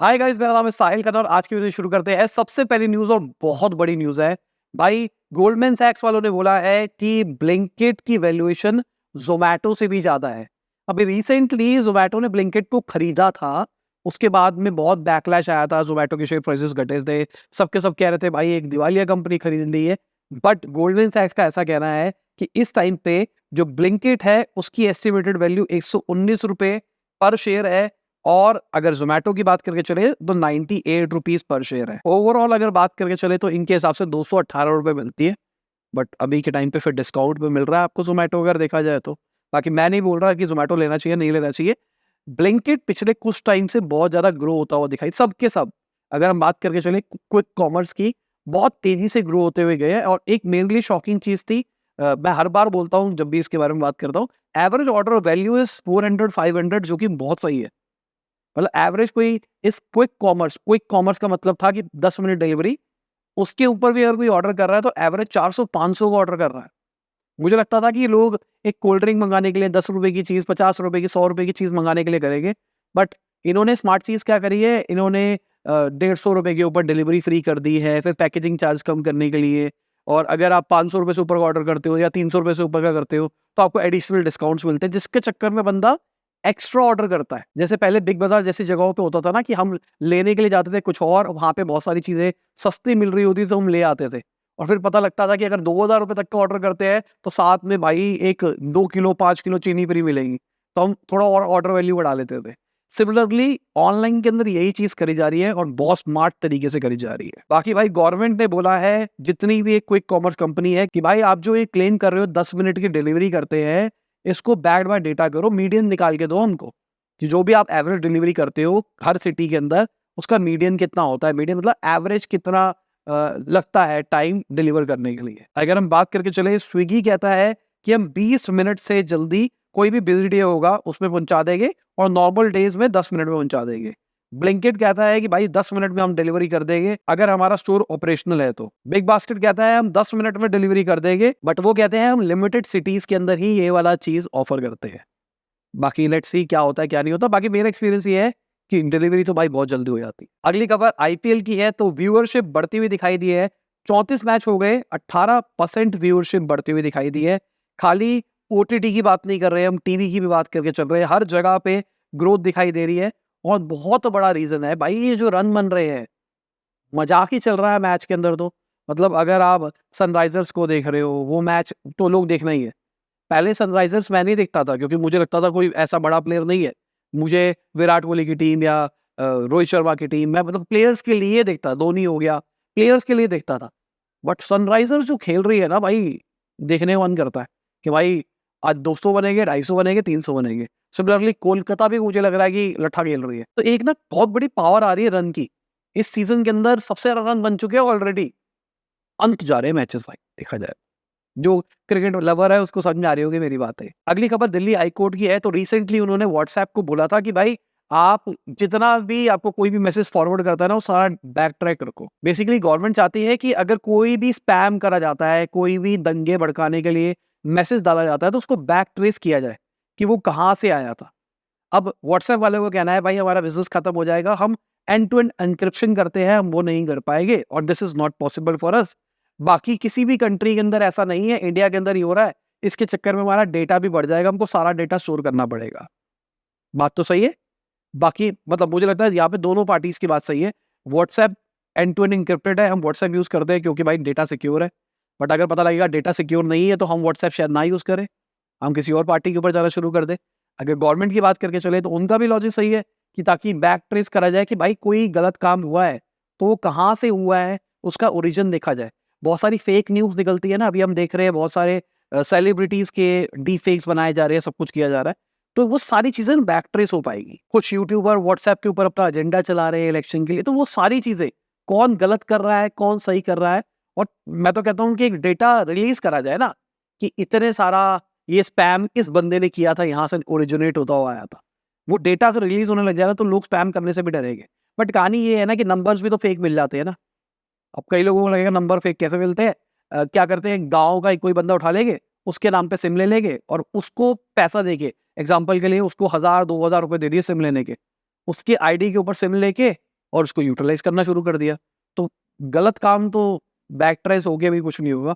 Hi guys, मेरा नाम है साहिल खन्ना और आज की वीडियो शुरू करते हैं। सबसे पहली न्यूज़ और बहुत बड़ी न्यूज़ है भाई। गोल्डमैन सैक्स वालों ने बोला है कि ब्लिंकिट की वैल्यूएशन ज़ोमैटो से भी ज़्यादा है। अभी रिसेंटली ज़ोमैटो ने ब्लिंकिट को खरीदा था, उसके बाद में बहुत बैकलैश आया था, ज़ोमैटो के शेयर प्राइसेस घटे थे, सबके सब कह रहे थे भाई एक दिवालिया कंपनी खरीद ली है। बट गोल्डमैन सैक्स का ऐसा कहना है कि इस टाइम पे जो ब्लिंकिट है उसकी एस्टिमेटेड वैल्यू ₹119 पर शेयर है और अगर ज़ोमैटो की बात करके चले तो ₹98 पर शेयर है। ओवरऑल अगर बात करके चले तो इनके हिसाब से ₹218 मिलती है, बट अभी के टाइम पे फिर डिस्काउंट पे मिल रहा है आपको ज़ोमैटो अगर देखा जाए तो। बाकी मैं नहीं बोल रहा कि ज़ोमैटो लेना चाहिए, नहीं लेना चाहिए। ब्लिंकिट पिछले कुछ टाइम से बहुत ज़्यादा ग्रो होता हुआ दिखाई सब के सब। अगर हम बात करके चले क्विक कॉमर्स की, बहुत तेज़ी से ग्रो होते हुए गए हैं और एक मेरे लिए शॉकिंग चीज़ थी। मैं हर बार बोलता हूँ जब भी इसके बारे में बात करता हूँ, एवरेज ऑर्डर वैल्यू इज़ 400-500 जो कि बहुत सही है। मतलब एवरेज कोई इस क्विक कॉमर्स का मतलब था कि 10 मिनट डिलीवरी, उसके ऊपर भी अगर कोई ऑर्डर कर रहा है तो एवरेज 400-500 का ऑर्डर कर रहा है। मुझे लगता था कि लोग एक कोल्ड ड्रिंक मंगाने के लिए ₹10 की चीज़, ₹50 की, ₹100 की चीज़ मंगाने के लिए करेंगे। बट इन्होंने स्मार्ट चीज़ क्या करी है, इन्होंने ₹150 के ऊपर डिलीवरी फ्री कर दी है, फिर पैकेजिंग चार्ज कम करने के लिए। और अगर आप ₹500 से ऊपर का ऑर्डर करते हो या ₹300 से ऊपर का करते हो, तो आपको एडिशनल डिस्काउंट्स मिलते हैं, जिसके चक्कर में बंदा एक्स्ट्रा ऑर्डर करता है। जैसे पहले बिग बाज़ार जैसी जगहों पे होता था ना कि हम लेने के लिए जाते थे कुछ और वहाँ पे बहुत सारी चीज़ें सस्ती मिल रही होती थी तो हम ले आते थे। और फिर पता लगता था कि अगर ₹2000 तक का ऑर्डर करते हैं तो साथ में भाई एक 2 किलो 5 किलो चीनी फ्री मिलेगी। तो हम थोड़ा और ऑर्डर वैल्यू बढ़ा लेते थे। सिमिलरली ऑनलाइन के अंदर यही चीज़ करी जा रही है और बहुत स्मार्ट तरीके से करी जा रही है। बाकी भाई गवर्नमेंट ने बोला है जितनी भी एक क्विक कॉमर्स कंपनी है कि भाई आप जो ये क्लेम कर रहे हो 10 मिनट की डिलीवरी करते हैं, इसको बैक्ड बाय डेटा करो, मीडियन निकाल के दो हमको, कि जो भी आप एवरेज डिलीवरी करते हो हर सिटी के अंदर, उसका मीडियन कितना होता है। मीडियन मतलब एवरेज कितना लगता है टाइम डिलीवर करने के लिए। अगर हम बात करके चले, स्विगी कहता है कि हम 20 मिनट से जल्दी कोई भी बिज़ी डे होगा उसमें पहुँचा देंगे और नॉर्मल डेज़ में 10 मिनट में पहुँचा देंगे। ब्लिंकिट कहता है कि भाई 10 मिनट में हम डिलीवरी कर देंगे अगर हमारा स्टोर ऑपरेशनल है तो। बिग बास्केट कहता है हम 10 मिनट में डिलीवरी कर देंगे, बट वो कहते हैं हम लिमिटेड सिटीज़ के अंदर ही ये वाला चीज़ ऑफ़र करते हैं। बाकी लेट्स सी क्या होता है, क्या नहीं होता। बाकी मेरा एक्सपीरियंस ये है कि डिलीवरी तो भाई बहुत जल्दी हो जाती है। अगली खबर आईपीएल की है, तो व्यूअरशिप बढ़ती हुई दिखाई दी है। 34 मैच हो गए, 18% व्यूअरशिप बढ़ती हुई दिखाई दी है। खाली ओटीटी की बात नहीं कर रहे, हम टीवी की भी बात करके चल रहे हैं। हर जगह पे ग्रोथ दिखाई दे रही है और बहुत बड़ा रीज़न है भाई ये जो रन बन रहे हैं, मज़ाक ही चल रहा है मैच के अंदर तो। मतलब अगर आप सनराइज़र्स को देख रहे हो, वो मैच तो लोग देखना ही है। पहले सनराइज़र्स मैं नहीं देखता था क्योंकि मुझे लगता था कोई ऐसा बड़ा प्लेयर नहीं है। मुझे विराट कोहली की टीम या रोहित शर्मा की टीम, मैं मतलब प्लेयर्स के लिए देखता, धोनी हो गया, प्लेयर्स के लिए देखता था। बट सनराइज़र्स जो खेल रही है ना भाई, देखने का मन करता है कि भाई आज 200 बनेंगे, 250 बनेंगे, 300 बनेंगे। सिमिलरली कोलकाता भी मुझे लग रहा है कि लट्ठा खेल रही है। तो एक ना बहुत बड़ी पावर आ रही है रन की। इस सीज़न के अंदर सबसे ज़्यादा रन बन चुके हैं ऑलरेडी। अंत जा रहे हैं मैचेस भाई, देखा जाए। जो क्रिकेट लवर है उसको समझ में आ रही होगी मेरी बातें। अगली खबर दिल्ली हाई कोर्ट की है, तो रिसेंटली उन्होंने व्हाट्सएप को बोला था कि भाई आप जितना भी आपको कोई भी मैसेज फॉरवर्ड करता है ना, वो सारा बैक ट्रैक रखो। बेसिकली गवर्नमेंट चाहती है कि अगर कोई भी स्पैम करा जाता है, कोई भी दंगे भड़काने के लिए मैसेज डाला जाता है, तो उसको बैक ट्रेस किया जाए कि वो कहाँ से आया था। अब व्हाट्सएप वाले को कहना है भाई हमारा बिज़नेस खत्म हो जाएगा, हम एंड टू एंड एन्क्रिप्शन करते हैं, हम वो नहीं कर पाएँगे और this is not possible for us. बाकी किसी भी कंट्री के अंदर ऐसा नहीं है, इंडिया के अंदर ही हो रहा है। इसके चक्कर में हमारा डेटा भी बढ़ जाएगा, हमको सारा डेटा स्टोर करना पड़ेगा। बात तो सही है? बाकी मतलब मुझे लगता है यहाँ पे दोनों पार्टीज़ की बात सही है। WhatsApp end to end encrypted है, हम व्हाट्सएप यूज़ करते हैं क्योंकि भाई डेटा सिक्योर है। बट अगर पता लगेगा डेटा सिक्योर नहीं है, तो हम व्हाट्सएप शायद ना यूज़ करें, हम किसी और पार्टी के ऊपर जाना शुरू कर दें। अगर गवर्नमेंट की बात करके चले तो उनका भी लॉजिक सही है कि ताकि बैक ट्रेस करा जाए कि भाई कोई गलत काम हुआ है, तो वो कहाँ से हुआ है, उसका ओरिजिन देखा जाए। बहुत सारी फेक न्यूज़ निकलती है ना, अभी हम देख रहे हैं बहुत सारे सेलिब्रिटीज़ के डीफेक्स बनाए जा रहे हैं, सब कुछ किया जा रहा है। तो वो सारी चीज़ें बैक ट्रेस हो पाएगी। कुछ यूट्यूबर व्हाट्सएप के ऊपर अपना एजेंडा चला रहे हैं इलेक्शन के लिए, तो वो सारी चीज़ें कौन गलत कर रहा है, कौन सही कर रहा है। और मैं तो कहता हूँ कि एक डेटा रिलीज़ करा जाए ना, कि इतने सारा ये स्पैम इस बंदे ने किया था, यहाँ से ओरिजिनेट होता हुआ आया था। वो डेटा अगर रिलीज़ होने लग जाए ना, तो लोग स्पैम करने से भी डरेंगे। बट कहानी ये है ना कि नंबर्स भी तो फेक मिल जाते हैं ना। अब कई लोगों को लगेगा नंबर फेक कैसे मिलते हैं? क्या करते हैं, गाँव का ही कोई बंदा उठा लेंगे, उसके नाम पे सिम ले लेंगे और उसको पैसा देके, एग्ज़ाम्पल के लिए उसको 1000-2000 रुपए दे दिए सिम लेने के। उसके आईडी के ऊपर सिम लेके और उसको यूटिलाइज करना शुरू कर दिया। तो गलत काम तो बैक ट्रेस हो गया, भी कुछ नहीं होगा।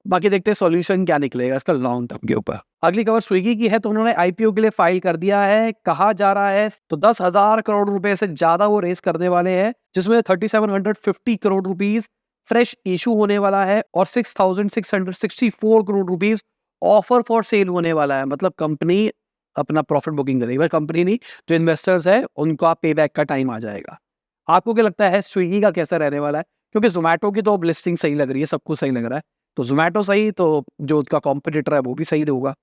बाकी देखते हैं सॉल्यूशन क्या निकलेगा इसका लॉन्ग टर्म के ऊपर। अगली खबर स्विगी की है, तो उन्होंने आईपीओ के लिए फाइल कर दिया है। कहा जा रहा है तो 10,000 करोड़ रुपए से ज्यादा वो रेस करने वाले हैं, जिसमें 3750 करोड़ रुपीस फ्रेश इशू होने वाला है और 6664 crore rupees offer for sale होने वाला है। मतलब कंपनी अपना प्रॉफिट बुकिंग करेगी, भाई कंपनी नहीं, जो इन्वेस्टर्स है उनका पे बैक का टाइम आ जाएगा। आपको क्या लगता है स्विगी का कैसा रहने वाला है? क्योंकि जोमेटो की तो अब लिस्टिंग सही लग रही है, सब कुछ सही लग रहा है, तो जोमेटो सही, तो जो उसका कॉम्पिटिटर है वो भी सही होगा।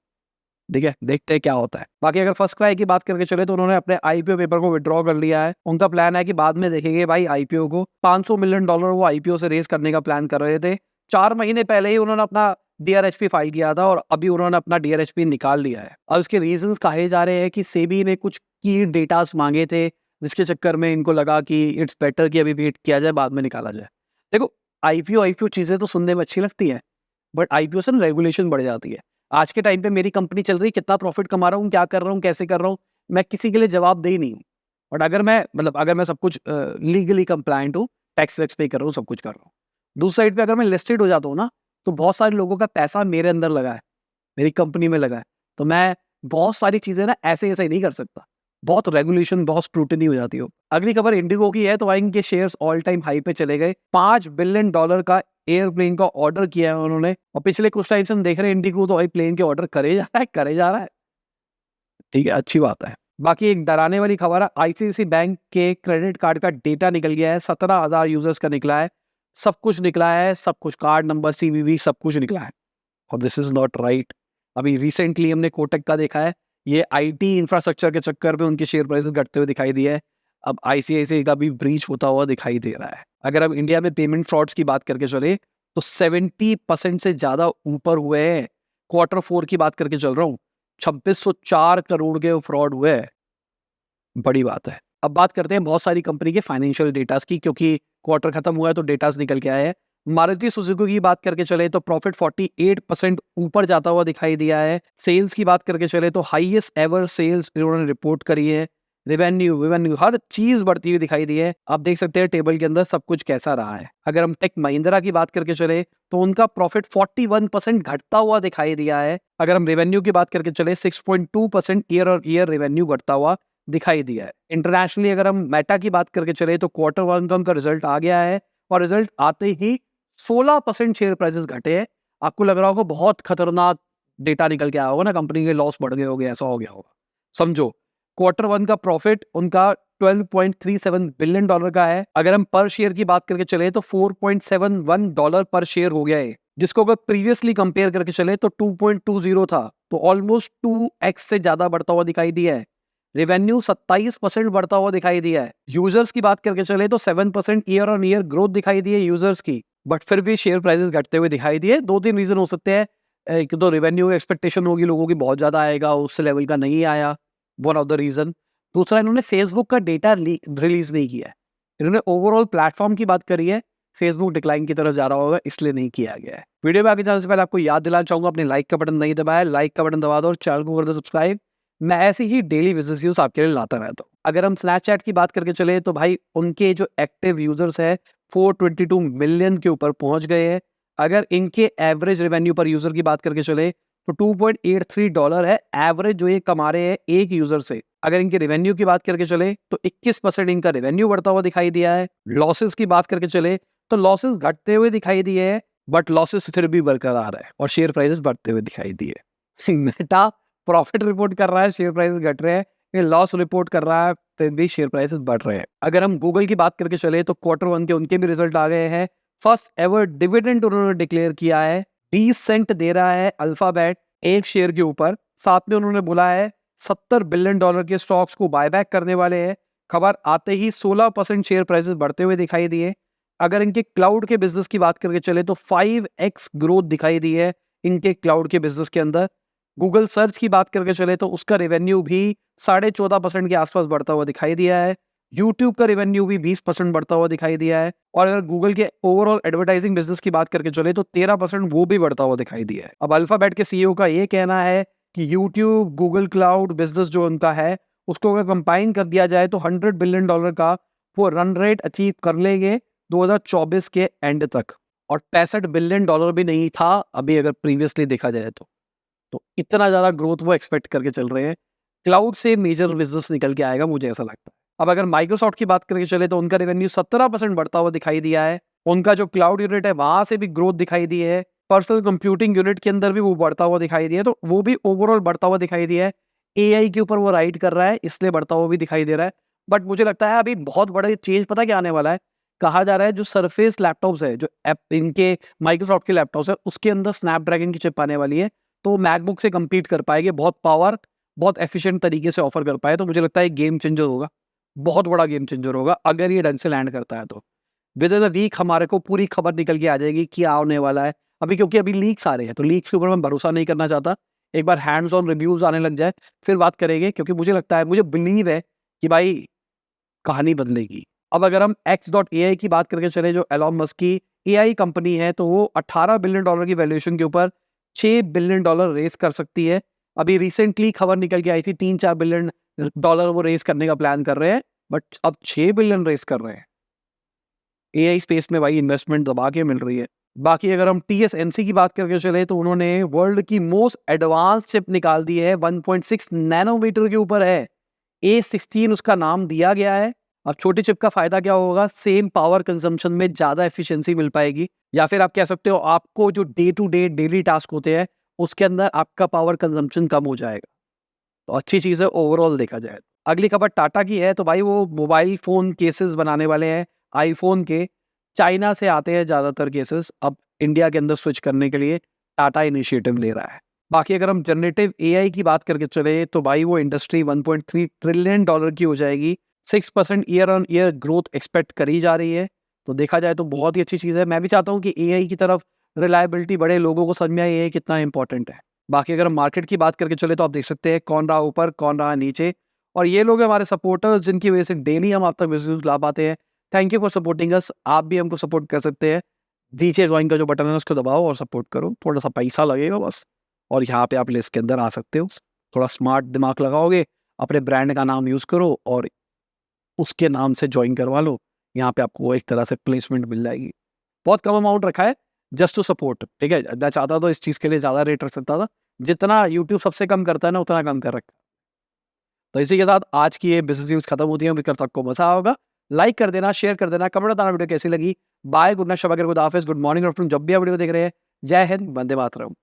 ठीक है, देखते हैं क्या होता है। बाकी अगर फर्स्ट क्राई की बात करके चले तो उन्होंने अपने आईपीओ पेपर को विड्रॉ कर लिया है। उनका प्लान है कि बाद में देखेंगे भाई आईपीओ को। $500 मिलियन वो आईपीओ से रेस करने का प्लान कर रहे थे। 4 महीने पहले ही उन्होंने अपना डीआरएचपी फाइल किया था और अभी उन्होंने अपना डीआरएचपी निकाल लिया है। अब इसके रीजंस कहे जा रहे हैं कि सेबी ने कुछ की डेटास मांगे थे, जिसके चक्कर में इनको लगा कि इट्स बेटर कि अभी वेट किया जाए, बाद में निकाला जाए। देखो, आईपीओ चीजें तो सुनने में अच्छी लगती है, बट आईपीओ से ना रेगुलेशन बढ़ जाती है। आज के टाइम पे मेरी कंपनी चल रही है, कितना प्रॉफिट कमा रहा हूँ, क्या कर रहा हूँ, कैसे कर रहा हूँ, मैं किसी के लिए जवाबदेही नहीं हूँ। बट अगर मैं सब कुछ लीगली कंप्लायंट हूँ, टैक्स वैक्स पे कर रहा हूँ, सब कुछ कर रहा हूँ। दूसरी साइड पे अगर मैं लिस्टेड हो जाता हूँ ना, तो बहुत सारे लोगों का पैसा मेरे अंदर लगा है, मेरी कंपनी में लगा है, तो मैं बहुत सारी चीजें ना ऐसे ऐसे ही नहीं कर सकता। बहुत रेगुलेशन, बहुत स्क्रूटनी हो जाती हो। अगली खबर इंडिगो की है, तो भाई इनके शेयर्स ऑल टाइम हाई पे चले गए। $5 बिलियन का एयरप्लेन का ऑर्डर किया है उन्होंने, और पिछले कुछ टाइम से हम देख रहे हैं इंडिगो तो भाई प्लेन के ऑर्डर करे जा रहा है। ठीक है, अच्छी बात है। बाकी एक डराने वाली खबर है, आईसीआईसीआई बैंक के क्रेडिट कार्ड का डेटा निकल गया है। 17,000 यूजर्स का निकला है, सब कुछ निकला है, सब कुछ, कार्ड नंबर, सीवीवी, सब कुछ निकला है, और दिस इज नॉट राइट। अभी रिसेंटली हमने कोटक का देखा है, ये आईटी इंफ्रास्ट्रक्चर के चक्कर में उनके शेयर प्राइसेस घटते हुए दिखाई दिए है। अब आईसीआईसीआई का भी ब्रीच होता हुआ दिखाई दे रहा है। अगर अब इंडिया में पेमेंट फ्रॉड्स की बात करके चले तो 70% से ज्यादा ऊपर हुए हैं। Q4 की बात करके चल रहा हूँ, 2604 करोड़ के फ्रॉड हुए हैं, बड़ी बात है। अब बात करते हैं बहुत सारी कंपनी के फाइनेंशियल डेटास की, क्योंकि क्वार्टर खत्म हुआ है तो डेटास निकल के आए हैं। मारुति सुजुकी की बात करके चले तो प्रॉफिट 48% ऊपर जाता हुआ दिखाई दिया है। सेल्स की बात करके चले तो हाईएस्ट एवर सेल्स इन्होंने रिपोर्ट करी है। रेवेन्यू हर चीज बढ़ती हुई दिखाई दी है। आप देख सकते हैं टेबल के अंदर सब कुछ कैसा रहा है। अगर हम टेक महिंद्रा की बात करके चले तो उनका प्रॉफिट 41% घटता हुआ दिखाई दिया है। अगर हम रेवेन्यू की बात करके चले 6.2% ईयर और ईयर रेवेन्यू घटता हुआ दिखाई दिया है। इंटरनेशनली अगर हम मेटा की बात करके चले तो Q1 का उनका रिजल्ट आ गया है, और रिजल्ट आते ही 16% शेयर प्राइसेस घटे हैं। आपको लग रहा होगा बहुत खतरनाक डेटा निकल के आया होगा ना, कंपनी के लॉस बढ़ गए होंगे, ऐसा हो गया होगा। समझो, Q1 का प्रॉफिट उनका $12.37 बिलियन का है। अगर हम पर शेयर की बात करके चले तो $4.71 पर शेयर हो गया है, जिसको अगर प्रीवियसली कंपेयर करके चले तो 2.20 था, तो ऑलमोस्ट 2x से ज्यादा बढ़ता हुआ दिखाई दिया है। रेवेन्यू 27% बढ़ता हुआ दिखाई दिया है। यूजर्स की बात करके चले तो 7% ईयर ऑन ईयर ग्रोथ दिखाई दी है यूजर्स की, बट फिर भी शेयर प्राइसेस घटते हुए दिखाई दिए। 2-3 रीजन हो सकते हैं। एक तो रेवेन्यू एक्सपेक्टेशन होगी लोगों की बहुत ज्यादा आएगा, उस लेवल का नहीं आया, वन ऑफ द रीजन। दूसरा, इन्होंने फेसबुक का डेटा रिलीज नहीं किया है। इन्होंने ओवरऑल प्लेटफॉर्म की बात करी है, फेसबुक डिक्लाइन की तरफ जा रहा होगा, इसलिए नहीं किया गया है। वीडियो में आगे जाने से पहले आपको याद दिलाना चाहूंगा, अपने लाइक का बटन नहीं दबाया, लाइक का बटन दबा दो और चैनल को कर दो सब्सक्राइब। मैं ऐसे ही डेली बिजनेस न्यूज आपके लिए लाता रहता हूँ। अगर हम स्नैपचैट की बात करके चले तो भाई उनके जो एक्टिव यूजर्स है 422 मिलियन के ऊपर पहुंच गए हैं। अगर इनके एवरेज रेवेन्यू पर यूजर की बात करके चले तो $2.83 है एवरेज जो ये कमा रहे हैं एक यूजर से। अगर इनके रेवेन्यू की बात करके चले तो 21% इनका रेवेन्यू बढ़ता हुआ दिखाई दिया है। लॉसेस की बात करके चले तो लॉसेस घटते हुए दिखाई दिए हैं, बट लॉसेस फिर भी बरकरार है और शेयर प्राइसेस बढ़ते हुए दिखाई दिए। मेटा प्रॉफिट रिपोर्ट कर रहा है, शेयर प्राइसेस घट रहे हैं। ये लॉस रिपोर्ट कर रहा है, फिर भी शेयर प्राइसेस बढ़ रहे हैं। अगर हम गूगल की बात करके चले तो Q1 के उनके भी रिजल्ट आ गए हैं। फर्स्ट एवर डिविडेंड उन्होंने डिक्लेयर किया है, 20 सेंट दे रहा है अल्फाबेट एक शेयर के ऊपर। साथ में उन्होंने बोला है $70 बिलियन के स्टॉक्स को बायबैक करने वाले हैं। खबर आते ही 16% शेयर प्राइसेस बढ़ते हुए दिखाई दिए। अगर इनके क्लाउड के बिजनेस की बात करके चले तो 5x ग्रोथ दिखाई दी है इनके क्लाउड के बिजनेस के अंदर। गूगल सर्च की बात करके चले तो उसका रेवेन्यू भी 14.5% के आसपास बढ़ता हुआ दिखाई दिया है। यूट्यूब का रेवेन्यू भी 20% बढ़ता हुआ दिखाई दिया है। और अगर गूगल के ओवरऑल एडवर्टाइजिंग बिजनेस की बात करके चले तो 13% वो भी बढ़ता हुआ दिखाई दिया है। अब अल्फाबेट के सीईओ का ये कहना है कि यूट्यूब गूगल क्लाउड बिजनेस जो उनका है उसको अगर कंबाइन कर दिया जाए तो $100 बिलियन का वो रन रेट अचीव कर लेंगे 2024 के एंड तक, और $65 बिलियन भी नहीं था अभी अगर प्रीवियसली देखा जाए तो इतना ज़्यादा ग्रोथ वो एक्सपेक्ट करके चल रहे हैं। क्लाउड से मेजर बिजनेस निकल के आएगा, मुझे ऐसा लगता है। अब अगर माइक्रोसॉफ्ट की बात करके चले तो उनका रेवेन्यू 17% बढ़ता हुआ दिखाई दिया है। उनका जो क्लाउड यूनिट है वहां से भी ग्रोथ दिखाई दी है। पर्सनल कंप्यूटिंग यूनिट के अंदर भी वो बढ़ता हुआ दिखाई दिया है, तो वो भी ओवरऑल बढ़ता हुआ दिखाई दिया है। एआई के ऊपर वो राइड कर रहा है, इसलिए बढ़ता हुआ भी दिखाई दे रहा है। बट मुझे लगता है अभी बहुत बड़ा चेंज पता क्या आने वाला है। कहा जा रहा है जो सरफेस लैपटॉप्स है, जो एप इनके माइक्रोसॉफ्ट के लैपटॉप्स है, उसके अंदर स्नैपड्रैगन की चिप आने वाली है, तो मैकबुक से कम्पीट कर पाएंगे, बहुत पावर, बहुत एफिशिएंट तरीके से ऑफर कर पाए। तो मुझे लगता है गेम चेंजर होगा, बहुत बड़ा गेम चेंजर होगा अगर ये ढंग से लैंड करता है तो। विद इन अ वीक हमारे को पूरी खबर निकल के आ जाएगी क्या होने वाला है। अभी क्योंकि अभी लीक्स आ रहे हैं, तो लीक्स के ऊपर मैं भरोसा नहीं करना चाहता। एक बार हैंड्स ऑन रिव्यूज आने लग जाए फिर बात करेंगे, क्योंकि मुझे लगता है, मुझे बिलीव है कि भाई कहानी बदलेगी। अब अगर हम X.AI की बात करके चले, जो एलॉन मस्क की एआई कंपनी है, तो वो $18 बिलियन की वैल्यूएशन के ऊपर $6 बिलियन रेस कर सकती है। अभी रिसेंटली खबर निकल के आई थी 3-4 बिलियन डॉलर वो रेस करने का प्लान कर रहे हैं, बट अब 6 बिलियन रेस कर रहे हैं। एआई स्पेस में भाई इन्वेस्टमेंट दबा के मिल रही है। बाकी अगर हम TSMC की बात करके चले तो उन्होंने वर्ल्ड की मोस्ट एडवांस चिप निकाल दी है, 1.6 नैनोमीटर के ऊपर है, A16 उसका नाम दिया गया है। अब छोटी चिप का फायदा क्या होगा, सेम पावर कंजम्पशन में ज्यादा एफिशिएंसी मिल पाएगी, या फिर आप कह सकते हो आपको जो day to day daily task होते हैं उसके अंदर आपका पावर कंजम्पशन कम हो जाएगा। तो अच्छी चीज है ओवरऑल देखा जाए। अगली खबर टाटा की है, तो भाई वो मोबाइल फोन केसेस बनाने वाले हैं आईफोन के। चाइना से आते हैं ज्यादातर केसेस, अब इंडिया के अंदर स्विच करने के लिए टाटा इनिशिएटिव ले रहा है। बाकी अगर हम जनरेटिव एआई की बात करके चले तो भाई वो इंडस्ट्री $1.3 ट्रिलियन की हो जाएगी। 6% year on year growth expect करी जा रही है, तो देखा जाए तो बहुत ही अच्छी चीज़ है। मैं भी चाहता हूँ कि एआई की तरफ रिलायबिलिटी बढ़े, लोगों को समझ में आए एआई कितना इंपॉर्टेंट है। बाकी अगर हम मार्केट की बात करके चले तो आप देख सकते हैं कौन रहा ऊपर कौन रहा नीचे, और ये लोग हमारे सपोर्टर्स जिनकी वजह से डेली हम आप तक वीडियोस ला पाते हैं। Thank you for supporting us. आप भी हमको सपोर्ट कर सकते हैं, नीचे ज्वाइन का जो बटन है उसको दबाओ और सपोर्ट करो। थोड़ा सा पैसा लगेगा बस, और यहाँ पे आप लिस्ट के अंदर आ सकते हो। थोड़ा स्मार्ट दिमाग लगाओगे, अपने ब्रांड का नाम यूज़ करो और उसके नाम से ज्वाइन करवा लो। यहाँ पे आपको एक तरह से प्लेसमेंट मिल जाएगी। बहुत कम अमाउंट रखा है जस्ट टू सपोर्ट, ठीक है। मैं चाहता तो इस चीज़ के लिए ज़्यादा रेट रख सकता था, जितना यूट्यूब सबसे कम करता है ना उतना कम कर रखा। तो इसी के साथ आज की ये बिजनेस न्यूज़ खत्म होती है। उम्मीद करता हूँ आपको मजा आया होगा। लाइक कर देना, शेयर कर देना, कमेंट बताना वीडियो कैसी लगी। बाय, गुड नाइट, शब, गुड हाफिज़, गुड मॉर्निंग, आफ्टरनून, जब भी आप वीडियो देख रहे हैं। जय हिंद, वंदे मातरम।